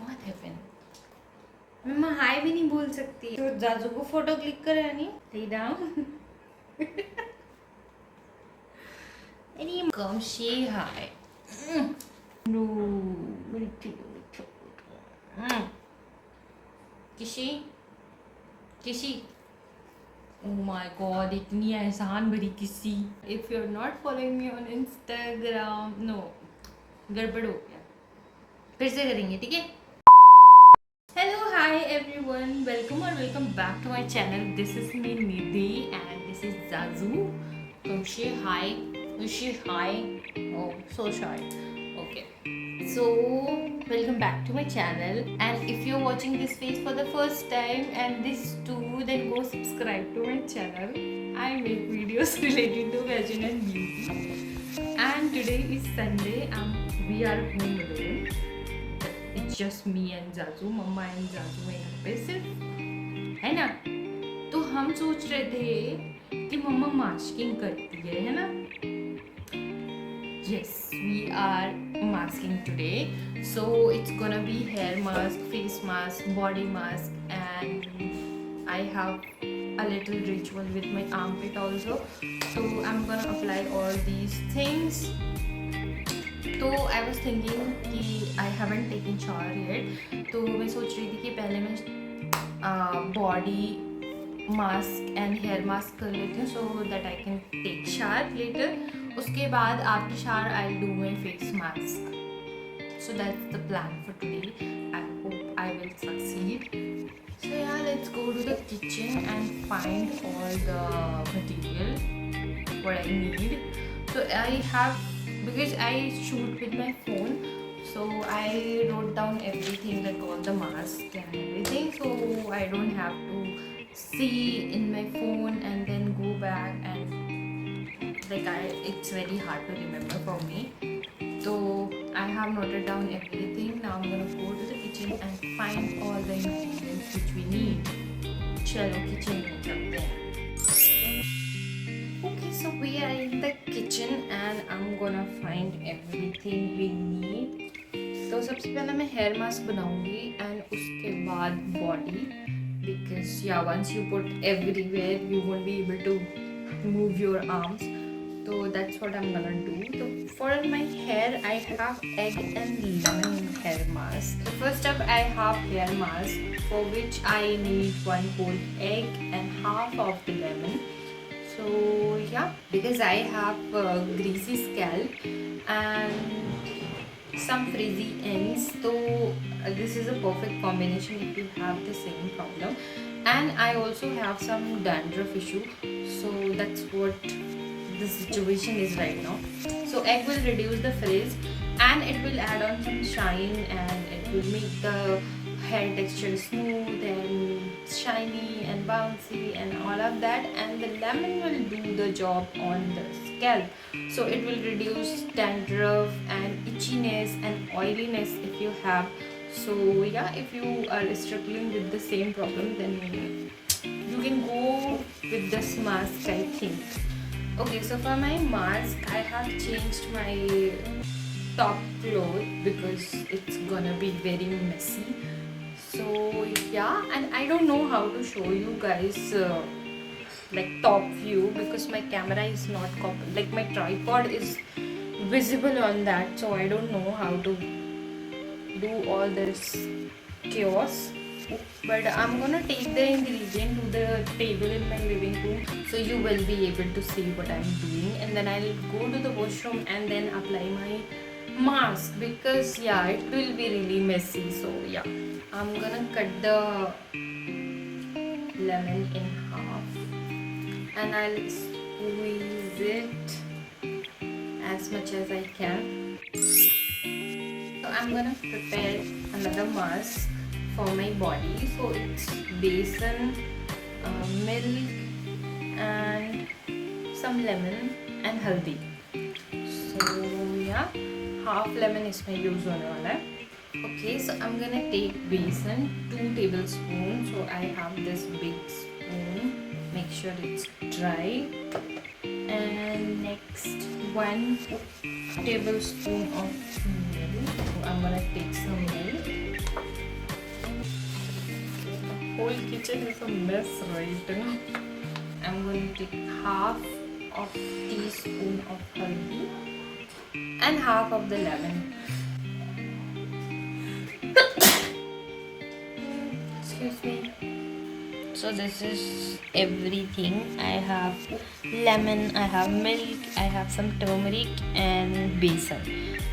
बहुत हैपन मम्मा हाय भी नहीं बोल सकती तो जाजू को फोटो क्लिक करे नहीं lay down any come say hi no किसी किसी oh my god इतनी एहसान भरी किसी if you're not following me on Instagram no गड़बड़ हो गया फिर से करेंगे ठीक है Hello, hi everyone. Welcome or welcome back to my channel. This is me Nidhi and this is Zazu. Come say hi. Say hi. Oh, so shy. Okay. So, welcome back to my channel. And if you're watching this face for the first time and this too, then go subscribe to my channel. I make videos related to fashion and beauty. And today is Sunday and we are home alone. It's just me and Jaju mama and Jaju है घर पे सिर्फ है ना तो हम सोच रहे थे कि मम्मा मास्किंग करती है ना yes we are masking today so it's gonna be hair mask face mask body mask and I have a little ritual with my armpit also so I'm gonna apply all these things तो आई was thinking कि I haven't taken shower yet तो मैं सोच रही थी कि पहले मैं body mask and hair mask कर लेती हूँ so that I can take shower later उसके बाद after shower I do my face mask so that's the plan for today I hope I will succeed so यार let's go to the kitchen and find all the material what I need so I have because I shoot with my phone so I wrote down everything like all the masks and everything so I don't have to see in my phone and then go back and like it's very hard to remember for me so I have noted down everything now I'm gonna go to the kitchen and find all the ingredients which we need chalo kitchen mein chalte hain Okay, so we are in the kitchen and I'm gonna find everything we need. तो सबसे पहले मैं hair mask बनाऊंगी and उसके बाद body because yeah once you put everywhere you won't be able to move your arms. So that's what I'm gonna do. So for my hair I have egg and lemon hair mask. So first up I have hair mask for which I need one whole egg and half of the lemon. So yeah, because I have greasy scalp and some frizzy ends, so this is a perfect combination if you have the same problem. And I also have some dandruff issue, so that's what the situation is right now. So egg will reduce the frizz and it will add on some shine and it will make the hair texture smooth and shiny and bouncy and all of that, and the lemon will do the job on the scalp so it will reduce dandruff and itchiness and oiliness if you have. So yeah, if you are struggling with the same problem then you can go with this mask I think. Okay, so for my mask I have changed my top cloth because it's gonna be very messy. So yeah, and I don't know how to show you guys like top view because my camera is not like my tripod is visible on that, so I don't know how to do all this chaos. But I'm gonna take the ingredient to the table in my living room so you will be able to see what I'm doing, and then I'll go to the washroom and then apply my mask because yeah it will be really messy. So yeah, I'm gonna cut the lemon in half and I'll squeeze it as much as I can. I'm gonna prepare another mask for my body. So it's besan, milk, and some lemon and haldi. So yeah, half lemon इसमें use होने वाला है. Okay, so I'm gonna take besan, 2 tablespoons. So I have this big spoon. Make sure it's dry. And next 1 tablespoon of milk. So I'm gonna take some milk. Whole kitchen is a mess right now. I'm going to take half of teaspoon of haldi and half of the lemon. Excuse me. So this is everything. I have lemon, I have milk, I have some turmeric and besan.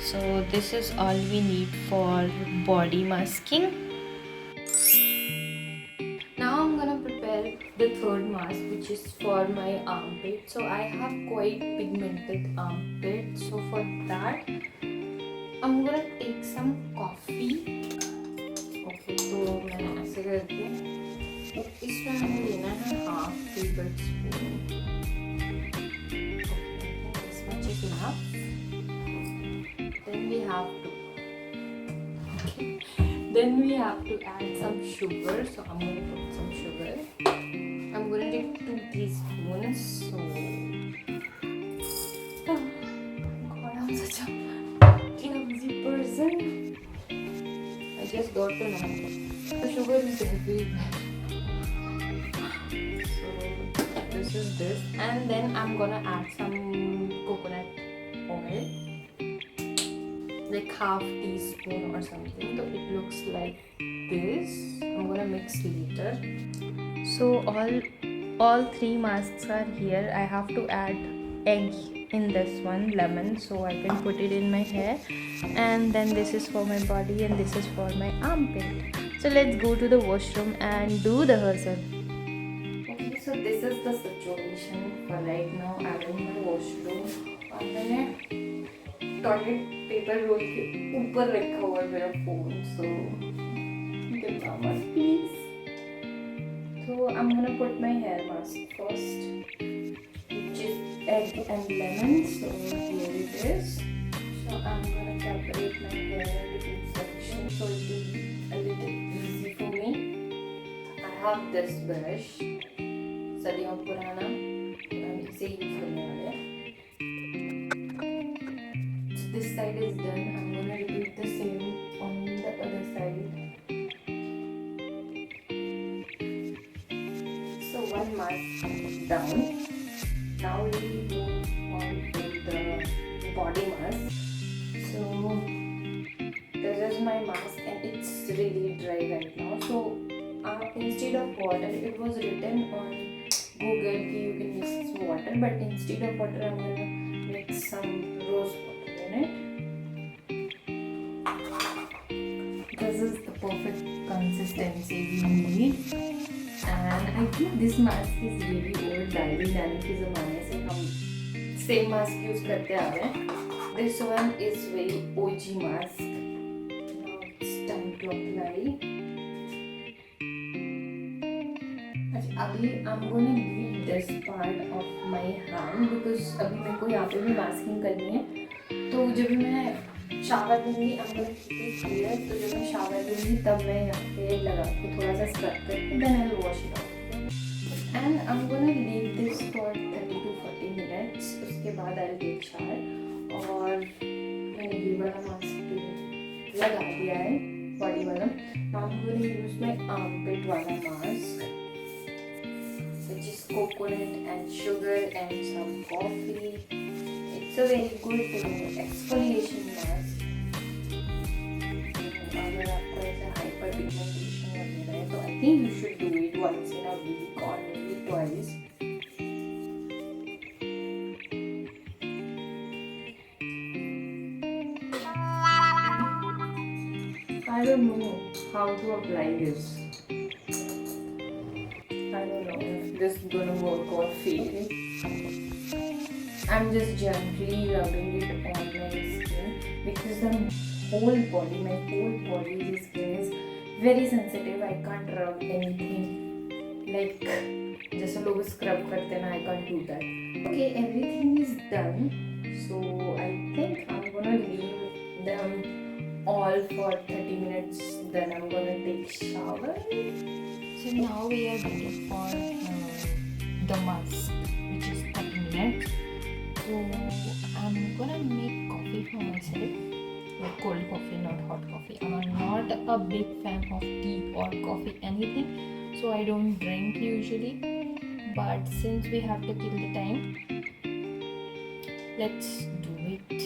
So this is all we need for body masking. Now I'm gonna prepare the third mask, which is for my armpit. So I have quite pigmented armpit. So for that, I'm gonna take some coffee. Okay, तो मैंने ऐसे करके इसमें हमें लेना है half table spoon. Okay, this much is enough. Then we have to. Okay. Then we have to add some sugar. So I'm going to put some sugar. I'm going to take 2 teaspoons. So, oh God, I'm such a clumsy person. I just got to know the sugar is everywhere. So this is this, and then I'm gonna add some coconut oil. Like half teaspoon or something, so it looks like this. I'm gonna mix later. So all 3 masks are here. I have to add egg in this one, lemon, so I can put it in my hair, and then this is for my body and this is for my armpit. So let's go to the washroom and do the rehearsal. Okay, so this is the situation for right now. I'm in my washroom और मैंने toilet paper roll के ऊपर रखा हुआ है मेरा phone. So give mama please. So I'm gonna put my hair mask first, which is egg and lemon. So here it is. So I'm gonna separate my hair into 2 sections so it will be a little easy for me. I have this brush, सदियों पुराना, इसे use करने वाले हैं. This side is done. I'm gonna repeat the same on the other side. So one mask down. Now we move on to the body mask. So this is my mask and it's really dry right now. So instead of water, it was written on Google that you can mix water, but instead of water, I'm gonna mix some rose water. This is the perfect consistency we need, and I think this mask is really old. दादी नानी के ज़माने से हम same mask use करते आ रहे हैं. This one is very OG mask. Now it's time to apply. अभी I'm gonna leave this part of my hand because अभी मेरे को यहाँ पे भी masking करनी है. तो जब मैं शावर लूँगी I'm gonna keep it here. तो जब मैं शावर लूँगी तब मैं यहाँ पे लगा के थोड़ा सा स्क्रब करके then I'll wash it off. And I'm gonna leave this for 30 to 40 minutes. उसके बाद I'll take shower. और मैंने ये वाला मास्क लगा दिया है बॉडी वाला. Now I'm gonna use my armpit वाला mask, which is coconut and sugar and some coffee. It's a very good exfoliation mask. अगर आपको ऐसा hyper pigmentation वगैरह है तो I think you should do it once in a week or maybe twice. I don't know how to apply this. I don't know if this is gonna work or fail. I'm just gently rubbing it on my skin because the whole body. My whole body skin is very sensitive. I can't rub anything like जैसे लोग scrub करते हैं ना, I can't do that. Okay, everything is done. So I think I'm gonna leave them all for 30 minutes. Then I'm gonna take shower. So now we are waiting for the mask, which is 30 minutes. So I'm gonna make coffee for myself, like cold coffee, not hot coffee. I'm not a big fan of tea or coffee, anything, so I don't drink usually. But since we have to kill the time, let's do it.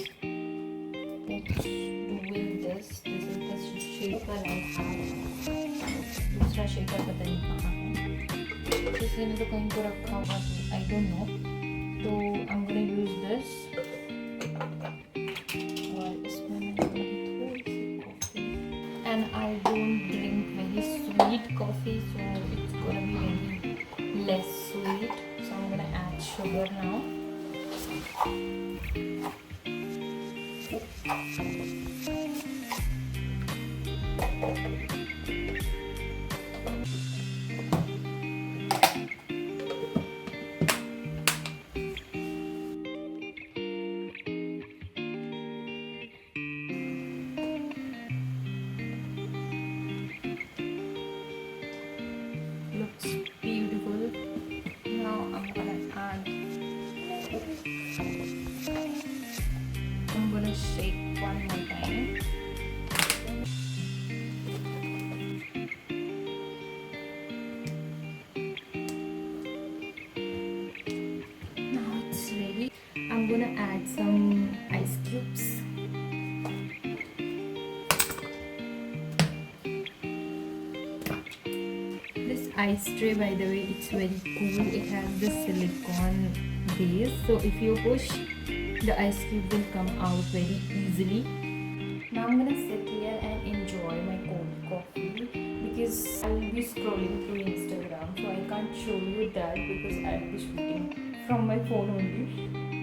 Let's do this. This is the shaker I have. दूसरा shaker पता नहीं कहाँ है, किसी ने तो कहीं को रखा होगा, I don't know. तो I'm gonna use this. और इसमें मैं डालूंगी थोड़ी सी coffee. And I don't drink very sweet coffee, so it's gonna be very less sweet. So I'm gonna add sugar now. Looks beautiful. Now I'm gonna shake one more time. Now it's ready. I'm gonna add some ice cubes. This ice tray, by the way, it's very cool. It has the silicone base, so if you push, the ice cube will come out very easily. Now I'm gonna sit here and enjoy my cold coffee because I'll be scrolling through Instagram, so I can't show you that because I'll be shooting from my phone only.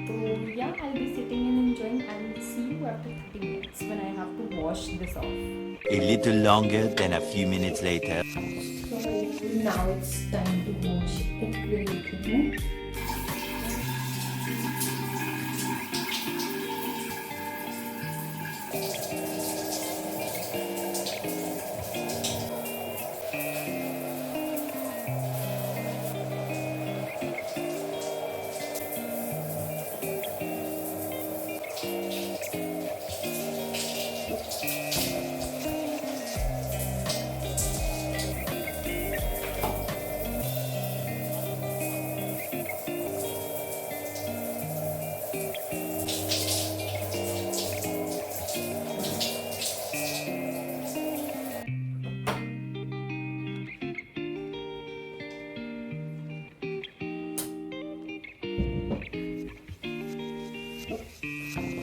So yeah, I'll be sitting and enjoying. I'll see you after 30 minutes when I have to wash this off. A little longer than a few minutes later. So now it's time to wash everything.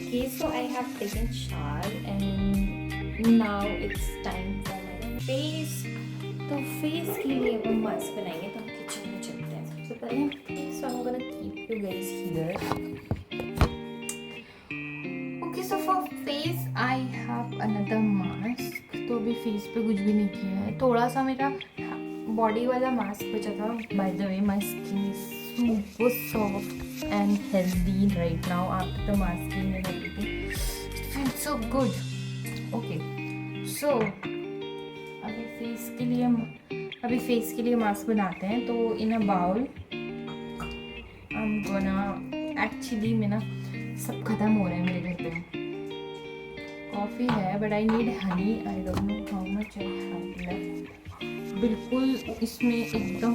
Okay, so I have taken shower and now it's time for my face. तो face के लिए हम mask बनाएंगे, तो हम kitchen में चलते हैं सबसे पहले. So I'm gonna keep you guys here. Okay, so for face I have another mask. तो अभी फेस पे कुछ भी नहीं किया है, थोड़ा सा मेरा बॉडी वाला मास्क बचा था. By the way, my skin is super soft and healthy right now after the masking and everything. It feels so good. Okay, so अभी फेस के लिए मास्क बनाते हैं. तो in a bowl I'm gonna actually में ना सब खत्म हो रहा है मेरे घर पे. कॉफ़ी है but I need Honey. I don't know how much I have left. बिल्कुल इसमें एकदम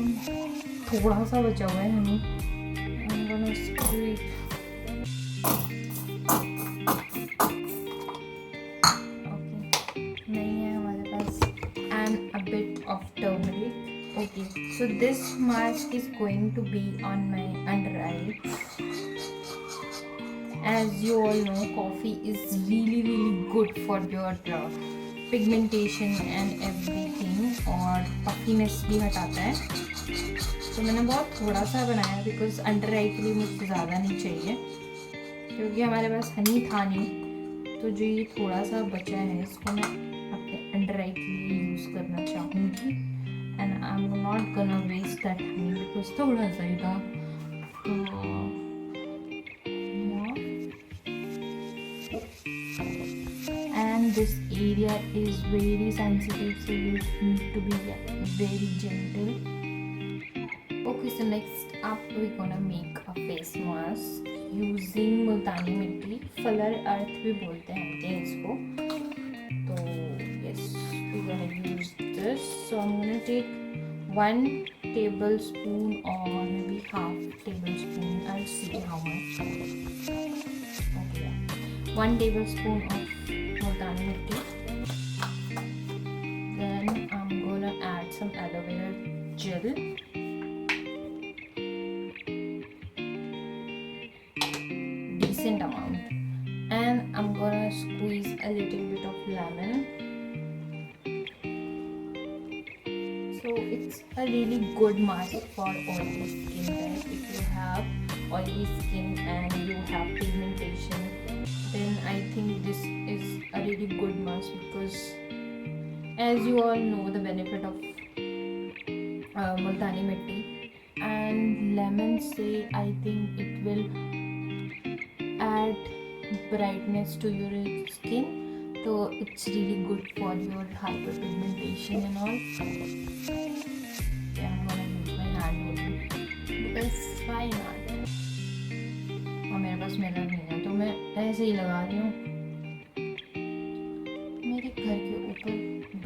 थोड़ा सा बचा हुआ है Honey. I'm gonna screw it. Okay, नहीं है हमारे पास. And a bit of turmeric. Okay, so this mask is going to be on my under eye. As you all know, coffee is really good for your pigmentation and everything, और puffiness भी हटाता है. तो मैंने बहुत थोड़ा सा बनाया बिकॉज अंडर आई के लिए मुझे ज़्यादा नहीं चाहिए, क्योंकि हमारे पास हनी था नहीं. तो जो ये थोड़ा सा बचा है इसको मैं अपने अंडर आई के लिए यूज़ करना चाहूँगी and I am not gonna waste that honey because थोड़ा सा ही था तो and this area is very sensitive so you need to be very gentle. Okay, so next up we're gonna make a face mask using multani mitti, फलर अर्थ भी बोलते हैं इसको. तो yes, we're gonna use this. So I'm gonna take 1 tablespoon or maybe half tablespoon. I'll see how much. Okay, yeah. 1 tablespoon of multani mitti. Then I'm gonna add some aloe vera gel. Decent amount. And I'm gonna squeeze a little bit of lemon. So it's a really good mask for oily skin type. If you have oily skin and you have pigmentation, then I think this is a really good mask because as you all know the benefit of multani mitti and lemon say I think it will add brightness to your skin, so it's really good for your hyperpigmentation and all. Yeah, I'm gonna use my hand only because why not. और मेरे पास mirror नहीं है तो मैं ऐसे ही लगा रही हूँ. मेरे घर के ऊपर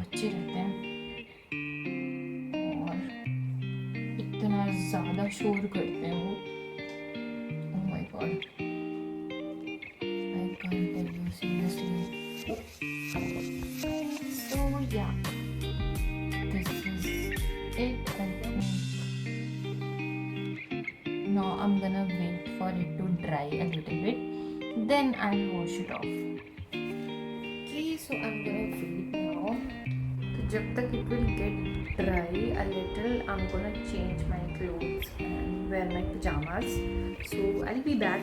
बच्चे रहते हैं और इतना ज़्यादा शोर करते हैं वो. Oh my god. I can't tell you seriously. So yeah, this is it I think. Now I'm gonna wait for it to dry a little bit. Then I'll wash it off. Okay, so I'm gonna wait now. So जब तक it will get dry a little, I'm gonna change my clothes and wear my pajamas. So I'll be back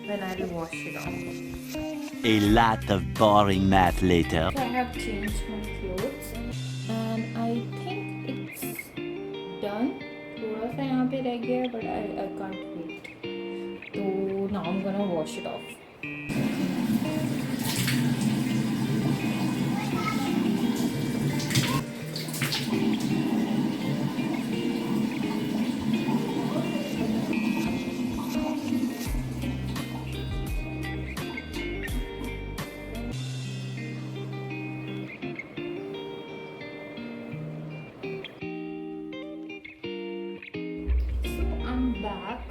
when I'll wash it off. A lot of boring math later. So I have changed my clothes and I think it's done. थोड़ा सा यहाँ पे रह गया है but I can't wait. So now I'm gonna wash it off. Back,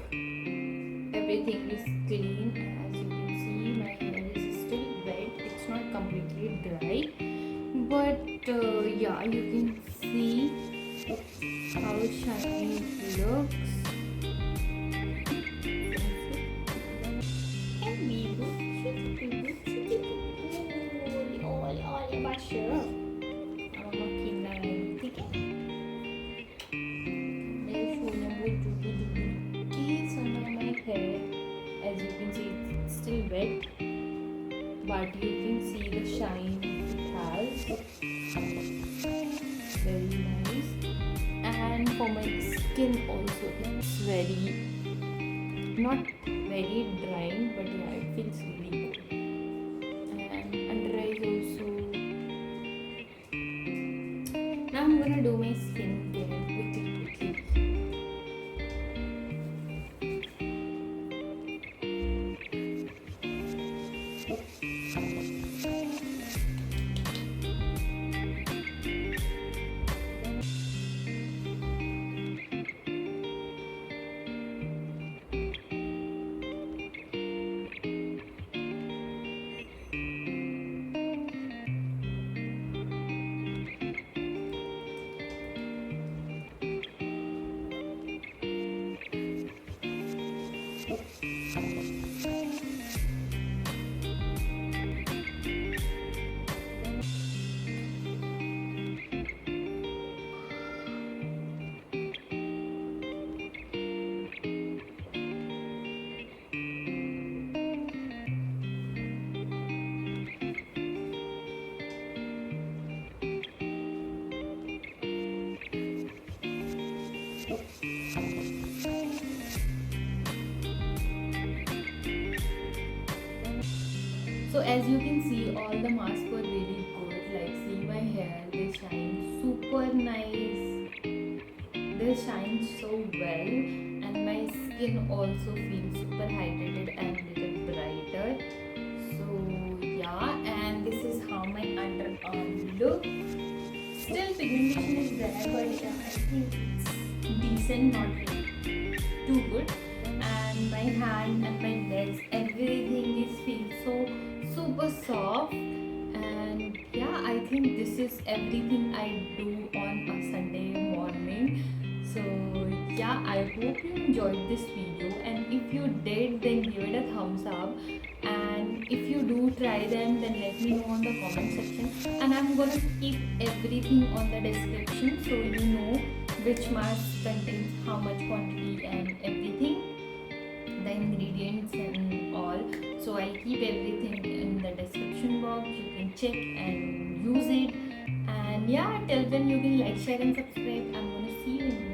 everything is clean. As you can see, my hair is still wet, it's not completely dry, but yeah, you can see how shiny it looks. And Bibu, as you can see it's still wet but you can see the shine it has. Very nice. And for my skin also it's very not very drying but yeah it feels really good. And under eyes also. Now I'm gonna do my skincare quickly. as you can see, all the masks were really good. Like, see my hair, they shine super nice. They shine so well, and my skin also feels super hydrated and little brighter. So yeah, and this is how my underarm look. Still pigmentation is there, but yeah, I think it's decent, not like too good. And my hand and my legs, everything is feels so super soft. And yeah, I think this is everything I do on a Sunday morning. So yeah, I hope you enjoyed this video, and if you did, then give it a thumbs up. And if you do try them, then let me know on the comment section, and I'm gonna keep everything on the description so you know which mask contains how much quantity and everything, the ingredients and all. So I'll keep everything in the description box, you can check and use it. And yeah, till then you can like, share and subscribe. I'm gonna see you in the